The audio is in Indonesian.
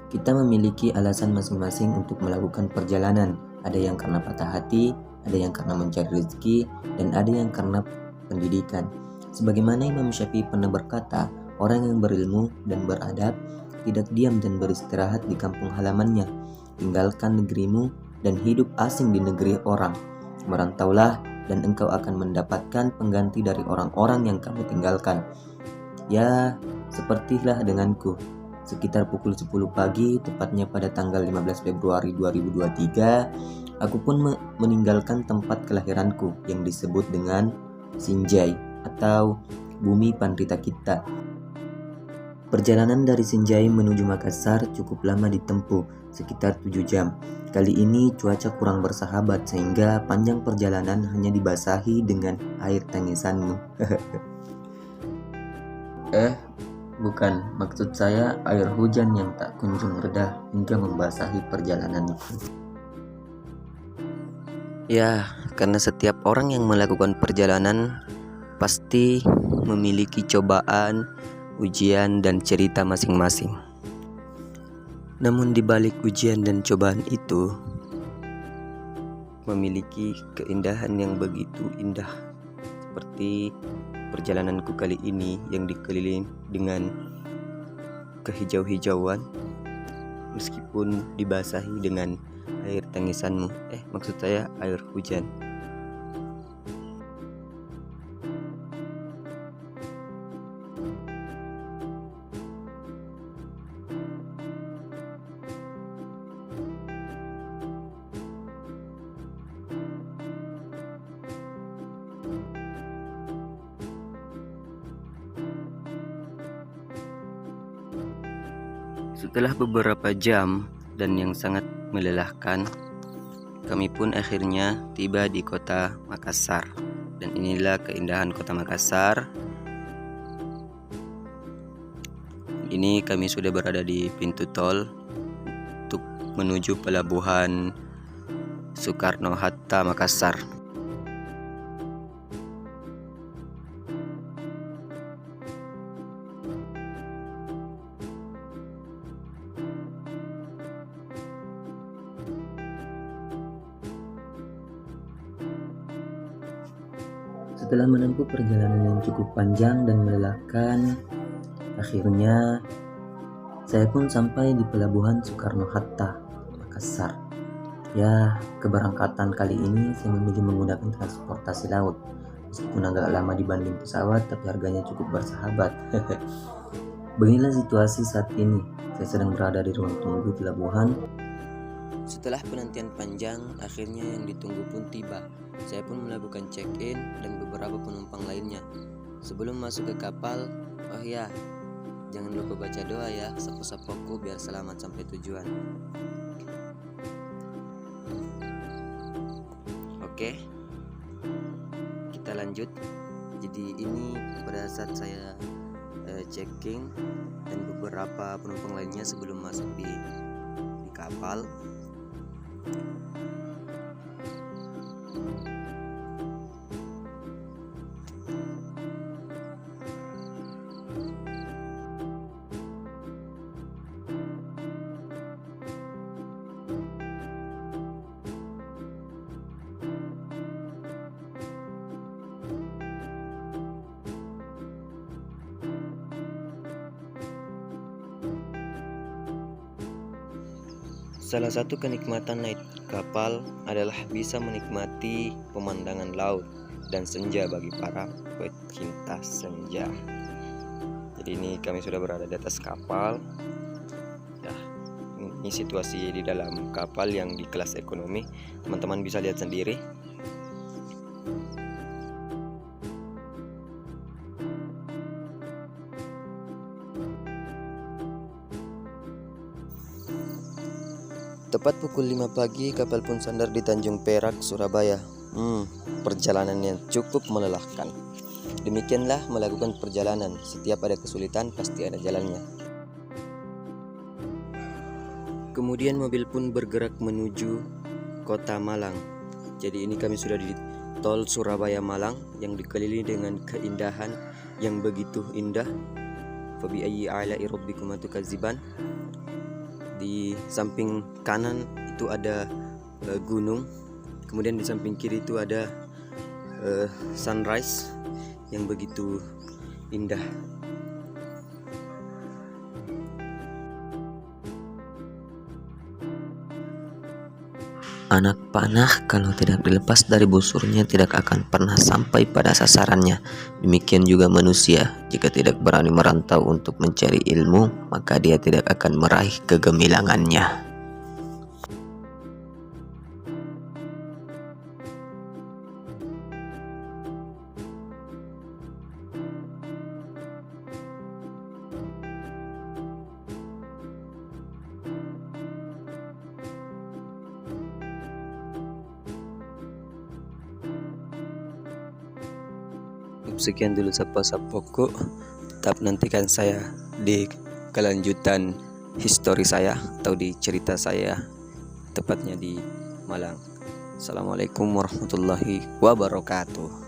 Kita memiliki alasan masing-masing untuk melakukan perjalanan. Ada yang karena patah hati, ada yang karena mencari rezeki, dan ada yang karena pendidikan. Sebagaimana Imam Syafi'i pernah berkata, orang yang berilmu dan beradab tidak diam dan beristirahat di kampung halamannya. Tinggalkan negerimu dan hidup asing di negeri orang. Merantaulah dan engkau akan mendapatkan pengganti dari orang-orang yang kamu tinggalkan. Ya, sepertilah denganku. Sekitar pukul 10 pagi, tepatnya pada tanggal 15 Februari 2023, aku pun meninggalkan tempat kelahiranku yang disebut dengan Sinjai atau Bumi Pandrita Kita. Perjalanan dari Sinjai menuju Makassar cukup lama ditempuh, sekitar 7 jam. Kali ini cuaca kurang bersahabat sehingga panjang perjalanan hanya dibasahi dengan air tangisanmu. Bukan, maksud saya air hujan yang tak kunjung reda hingga membasahi perjalananku. Ya, karena setiap orang yang melakukan perjalanan pasti memiliki cobaan, ujian, dan cerita masing-masing. Namun di balik ujian dan cobaan itu memiliki keindahan yang begitu indah, seperti perjalananku kali ini yang dikelilingi dengan kehijau-hijauan meskipun dibasahi dengan air tangisanmu. Maksud saya air hujan. Setelah beberapa jam dan yang sangat melelahkan, kami pun akhirnya tiba di kota Makassar. Dan inilah keindahan kota Makassar. Ini kami sudah berada di pintu tol untuk menuju pelabuhan Soekarno-Hatta Makassar. Setelah menempuh perjalanan yang cukup panjang dan melelahkan, akhirnya saya pun sampai di pelabuhan Soekarno-Hatta, Makassar. Ya, keberangkatan kali ini saya memilih menggunakan transportasi laut. Meskipun agak lama dibanding pesawat, tapi harganya cukup bersahabat. Beginilah situasi saat ini. Saya sedang berada di ruang tunggu pelabuhan. Setelah penantian panjang, akhirnya yang ditunggu pun tiba. Saya pun melakukan check-in dan beberapa penumpang lainnya. Sebelum masuk ke kapal, oh ya, jangan lupa baca doa ya, sapu-sapuku biar selamat sampai tujuan. Oke, kita lanjut. Jadi ini pada saat saya checking dan beberapa penumpang lainnya sebelum masuk di kapal. Salah satu kenikmatan naik kapal adalah bisa menikmati pemandangan laut dan senja bagi para pecinta senja. Jadi ini kami sudah berada di atas kapal. Nah, ini situasi di dalam kapal yang di kelas ekonomi. Teman-teman bisa lihat sendiri. Tepat pukul 5 pagi, kapal pun sandar di Tanjung Perak, Surabaya. Perjalanan yang cukup melelahkan. Demikianlah melakukan perjalanan. Setiap ada kesulitan, pasti ada jalannya. Kemudian mobil pun bergerak menuju kota Malang. Jadi ini kami sudah di tol Surabaya Malang yang dikelilingi dengan keindahan yang begitu indah. Fabi ayyi ala'i rabbikuma tukadziban. Di samping kanan itu ada gunung, kemudian di samping kiri itu ada sunrise yang begitu indah. Anak panah kalau tidak dilepas dari busurnya tidak akan pernah sampai pada sasarannya. Demikian juga manusia, jika tidak berani merantau untuk mencari ilmu, maka dia tidak akan meraih kegemilangannya. Sekian dulu sapa-sapaku. Tetap nantikan saya di kelanjutan histori saya atau di cerita saya, tepatnya di Malang. Assalamualaikum warahmatullahi wabarakatuh.